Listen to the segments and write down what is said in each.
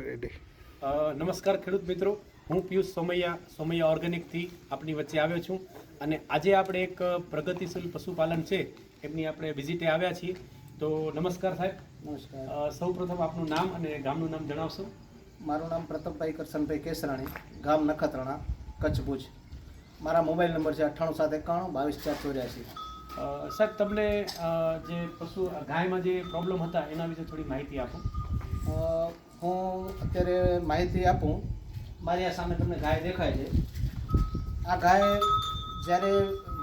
Ready. નમસ્કાર ખેડૂત મિત્રો, હું પિયુષ સોમૈયા ઓર્ગેનિકથી આપની વચ્ચે આવ્યો છું અને આજે આપણે એક પ્રગતિશીલ પશુપાલન છે એમની આપણે વિઝિટે આવ્યા છીએ. તો નમસ્કાર સાહેબ. નમસ્કાર. સૌપ્રથમ આપનું નામ અને ગામનું નામ જણાવશો? મારું નામ પ્રતાપભાઈ કરશનભાઈ કેસરાણી, ગામ નખત્રાણા, કચ્છ ભુજ. મારા મોબાઈલ નંબર છે 9871 22 484. સાહેબ, તમને જે ગાયમાં જે પ્રોબ્લેમ હતા એના વિશે થોડી માહિતી આપો. હું અત્યારે માહિતી આપું. મારી આ સામે તમને ગાય દેખાય છે. આ ગાય જ્યારે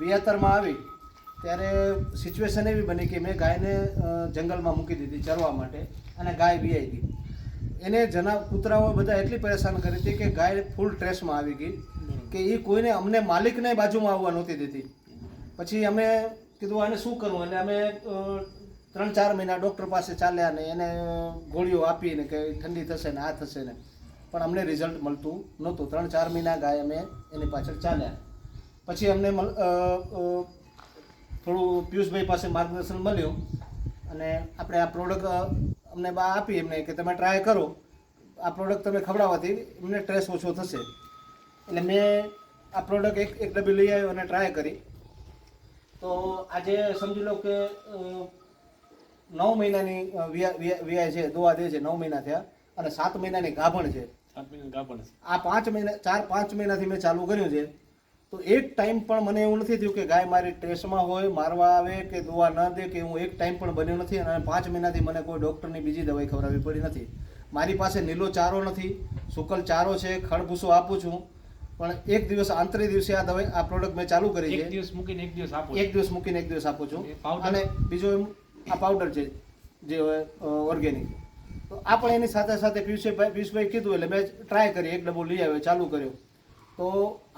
વિયાતરમાં આવી ત્યારે સિચ્યુએશન એવી બની કે મેં ગાયને જંગલમાં મૂકી દીધી ચરવા માટે અને ગાય વિયાઈ ગઈ. એને કૂતરાઓ બધા એટલી પરેશાન કરી હતી કે ગાય ફૂલ ટ્રેસમાં આવી ગઈ કે એ કોઈને અમને માલિકને બાજુમાં આવવા નહોતી દેતી. પછી અમે કીધું આને શું કરવું, એટલે અમે 3-4 મહિના ડૉક્ટર પાસે ચાલ્યા ને એને ગોળીઓ આપીને કે ઠંડી થશે ને આ થશે ને, પણ અમને રિઝલ્ટ મળતું નહોતું. 3-4 મહિના ગાય અમે એની પાછળ ચાલ્યા. પછી અમને થોડું પિયુષભાઈ પાસે માર્ગદર્શન મળ્યું અને આપણે આ પ્રોડક્ટ અમને આપી એમને કે તમે ટ્રાય કરો, આ પ્રોડક્ટ તમે ખવડાવવાથી એમને સ્ટ્રેસ ઓછો થશે. એટલે મેં આ પ્રોડક્ટ એક ડબ્બી લઈ આવ્યો અને ટ્રાય કરી. તો આજે સમજી લો કે 9 મહિનાની વિયાય છે, દોવા દે છે. 9 મહિના થયા અને 7 મહિનાની ગાભણ છે. 7 મહિના ગાભણ છે. આ 4-5 મહિનાથી મેં ચાલુ કર્યું છે. તો એક ટાઈમ પણ મને એવું નથી થયું કે ગાય મારી ટ્રેસમાં હોય, મારવા આવે કે દવા ન દે, કે હું એક ટાઈમ પણ બન્યું નથી. અને 5 મહિનાથી મને કોઈ ડૉક્ટરની બીજી દવાઈ ખવડાવવી પડી નથી. મારી પાસે નીલો ચારો નથી, સૂકલ ચારો છે, ખડભૂસો આપું છું. પણ એક દિવસ આંતરે દિવસે આ પ્રોડક્ટ મેં ચાલુ કરી છે. એક દિવસ મૂકીને એક દિવસ આપો. એક દિવસ મૂકીને એક દિવસ આપું છું. અને બીજો આ પાવડર છે જે ઓર્ગેનિક, તો આ પણ એની સાથે સાથે પિયુષભાઈ કીધું એટલે મેં ટ્રાય કરી, એક ડબ્બો લઈ આવ્યો, ચાલુ કર્યો. તો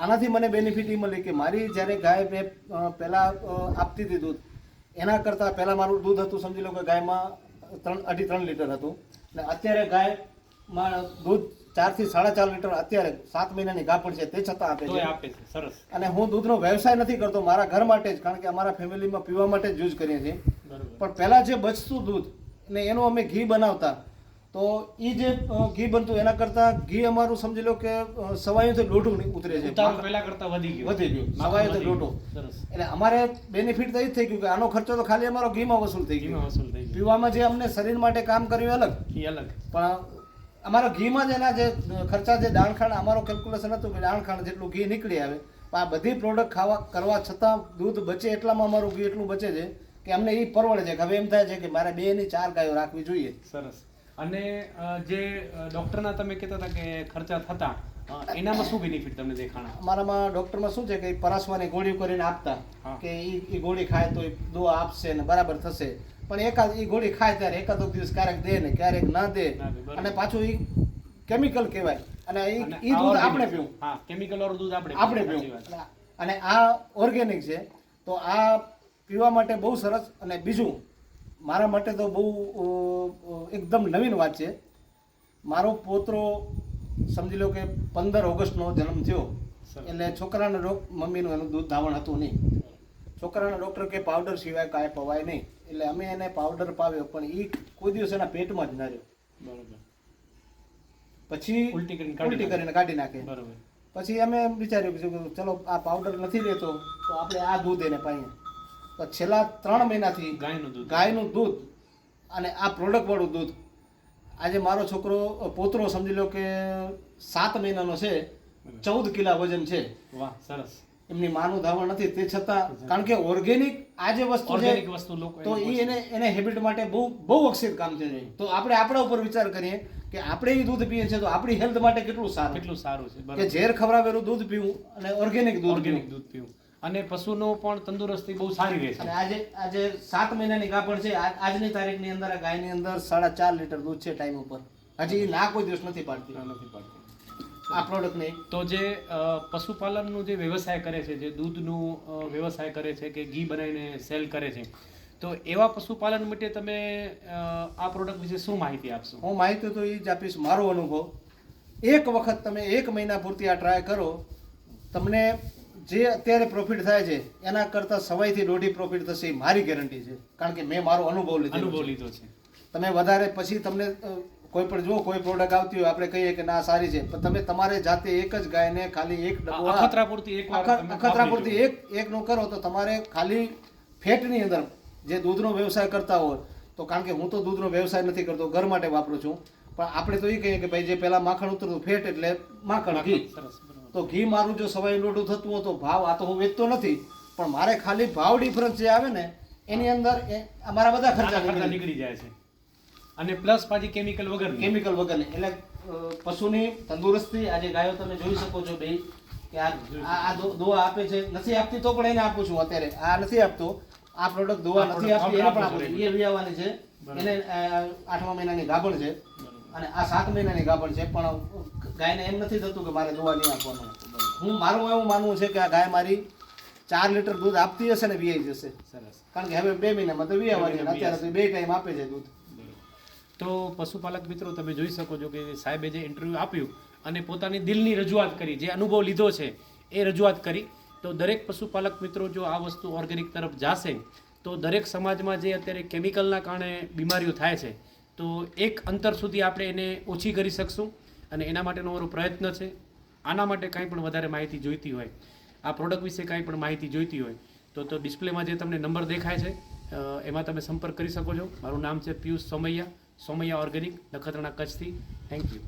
આનાથી મને બેનિફિટ એ મળી કે મારી જ્યારે ગાય મેં પહેલાં આપતી હતી દૂધ, એના કરતાં પહેલાં મારું દૂધ હતું સમજી લો કે ગાયમાં 2.5-3 લીટર હતું. અને અત્યારે ગાયમાં દૂધ 4 થી 4.5 લીટર અત્યારે 7 મહિનાની ગાભણ છે તે છતાં આપે છે. સરસ. અને હું દૂધનો વ્યવસાય નથી કરતો, મારા ઘર માટે જ, કારણ કે અમારા ફેમિલીમાં પીવા માટે જ યુઝ કરીએ છીએ. પણ પહેલાં જે બચતું દૂધ ને એનું અમે ઘી બનાવતા, તો એ જે ઘી બનતું એના કરતાં ઘી અમારું સમજી લો કે સવાઈથી દોઢું ઉતરે છે. પહેલા કરતાં વધી ગયું સવાઈથી દોઢું. એટલે અમારે બેનિફિટ તો એ જ થઈ ગયું કે આનો ખર્ચો તો ખાલી અમારો ઘીમાં વસૂલ થઈ ગયો. પીવામાં જે અમને શરીર માટે કામ કર્યું અલગ, પણ અમારા ઘીમાં જ એના જે ખર્ચા, જે દાણખાણ, અમારો કેલ્ક્યુલેશન હતું કે દાણખાણ જેટલું ઘી નીકળી આવે. પણ આ બધી પ્રોડક્ટ કરવા છતાં દૂધ બચે એટલામાં અમારું ઘી એટલું બચે છે કે અમને એ પરવડે છે. હવે એમ થાય છે કે મારે 2 ની 4 ગાયો રાખવી જોઈએ. સરસ. અને જે ડૉક્ટરના તમે કહેતા હતા કે ખર્ચા થતા, એનામાં શું બેનિફિટ તમને દેખાણા? અમારામાં ડૉક્ટરમાં શું છે કે પરાસવાની ગોળીઓ કરીને આપતા કે એ ગોળી ખાય તો દવા આપશે ને બરાબર થશે. પણ એ ગોળી ખાય ત્યારે એકાદો દિવસ ક્યારેક દે ને ક્યારેક ના દે, અને પાછું એ કેમિકલ કહેવાય. અને એ દૂધ આપણે પીવું, કેમિકલ વાળું દૂધ આપણે પીવું. અને આ ઓર્ગેનિક છે, તો આ પીવા માટે બહુ સરસ. અને બીજું મારા માટે તો બહુ એકદમ નવીન વાત છે. મારો પોતરો સમજી લો કે 15 ઓગસ્ટનો જન્મ થયો, એટલે છોકરાનો મમ્મીનું એનું દૂધ ધાવણ હતું નહીં. છોકરાના ડૉક્ટર કે પાવડર સિવાય કાંઈ પવાય નહીં. એટલે અમે એને પાવડર પાવ્યો, પણ એ કોઈ દિવસ એના પેટમાં જ ના રહ્યો. બરોબર. પછી ઉલટી કરીને કાઢી નાખે. બરોબર. પછી અમે વિચાર્યું કે ચલો આ પાવડર નથી લેતો તો આપણે આ દૂધ એને પાઈએ. તો છેલ્લા 3 મહિનાથી ગાયનું દૂધ અને આ પ્રોડક્ટવાળું દૂધ, આજે મારો પોતરો સમજી લો કે 7 મહિનાનો છે, 14 કિલા વજન છે. વાહ, સરસ. એમની માનું ધાવણ નથી, તે છતાં, કારણ કે ઓર્ગેનિક આ જે વસ્તુ છે તો એને હેબિટ માટે બહુ અક્ષિત કામ છે. તો આપણે આપણા ઉપર વિચાર કરીએ કે આપણે એ દૂધ પીએ છીએ તો આપણી હેલ્થ માટે કેટલું સારું છે કે ઝેર ખવડાવેલું દૂધ પીવું અને ઓર્ગેનિક દૂધ પીવું. અને પશુનો પણ તંદુરસ્તી બહુ સારી રહે છે. અને આજે 7 મહિનાની ગાભણ છે. આજની તારીખની અંદર આ ગાયની અંદર 4.5 લીટર દૂધ છે ટાઈમ ઉપર. હજી ના કોઈ દિવસ નથી પાડતી આ પ્રોડક્ટ નહીં. તો જે પશુપાલનનું જે વ્યવસાય કરે છે, જે દૂધનું વ્યવસાય કરે છે કે ઘી બનાવીને સેલ કરે છે, તો એવા પશુપાલન માટે તમે આ પ્રોડક્ટ વિશે શું માહિતી આપશો? હું માહિતી તો એ જ આપીશ, મારો અનુભવ. એક વખત તમે 1 મહિના પૂરતી આ ટ્રાય કરો, તમને જે અત્યારે પ્રોફિટ થાય છે એના કરતાં સવાઈથી દોઢી પ્રોફિટ થશે, મારી ગેરંટી છે. કારણ કે મેં મારો અનુભવ લીધો છે. તમે વધારે પછી તમને કોઈ પણ જો કોઈ પ્રોડક્ટ આવતી હોય આપણે કહીએ કે ના સારી છે, પણ તમે તમારે જાતે એક જ ગાયને ખાલી એક ડબ્બો અખતરા પૂરતી એક વાર તમે અખતરા વાપરી પૂરતી એકનું કરો તો તમારે ખાલી ફેટની અંદર જે દૂધનો વ્યવસાય કરતા હોય તો, કારણ કે હું તો દૂધનો વ્યવસાય નથી કરતો, ઘર માટે વાપરું છું, પણ આપણે તો એ કહીએ કે ભાઈ જે પહેલા માખણ ઉતરતું ફેટ એટલે માખણ ઘી, સરસ, બરાબર. તો ઘી મારું જો સવાઈ લોટું થતું હોય તો ભાવ આ તો હું વેચતો નથી, પણ મારે ખાલી ભાવ ડિફરન્સ જે આવે ને એની અંદર અમારા બધા ખર્ચા ખર્ચા નીકળી નીકળી જાય છે અને પ્લસ પાછી કેમિકલ વગર કેમિકલ વગરની. એટલે પશુની તંદુરસ્તી આજે ગાયો તમે જોઈ શકો છો બે કે આ દવા આપે છે, નથી આપતી તો પણ એને આપું છું અત્યારે, આ નથી આપતો આ પ્રોડક્ટ દવા નથી આપતી એને પણ આપું છું, એ વિયાવાની છે, એને 8મા મહિનાની ગાભણ છે અને આ 7 મહિનાની ગાભણ છે, પણ ગાયને એમ નથી થતું કે મારે દવા નહીં આપવાનું. હું મારું એવું માનવું છે કે આ ગાય મારી 4 લીટર દૂધ આપતી હશે ને વિયાઈ જશે, સરસ. કારણ કે હવે 2 મહિનામાં તો વિયાવાની છે, અત્યારે તો 2 ટાઈમ આપે છે દૂધ. તો પશુપાલક મિત્રો તમે જોઈ શકો છો કે સાહેબે જે ઇન્ટરવ્યૂ આપ્યું અને પોતાની દિલની રજૂઆત કરી, જે અનુભવ લીધો છે એ રજૂઆત કરી, તો દરેક પશુપાલક મિત્રો જો આ વસ્તુ ઓર્ગેનિક તરફ જાશે તો દરેક સમાજમાં જે અત્યારે કેમિકલના કારણે બીમારીઓ થાય છે તો એક અંતર સુધી આપણે એને ઓછી કરી શકશું અને એના માટેનો મારો પ્રયત્ન છે. આના માટે કાંઈ પણ વધારે માહિતી જોઈતી હોય, આ પ્રોડક્ટ વિશે કાંઈ પણ માહિતી જોઈતી હોય તો ડિસ્પ્લેમાં જે તમને નંબર દેખાય છે એમાં તમે સંપર્ક કરી શકો છો. મારું નામ છે પિયુષ સોમૈયા, સોમૈયા ઓર્ગેનિક, નખત્રાણા, કચ્છથી. Thank you.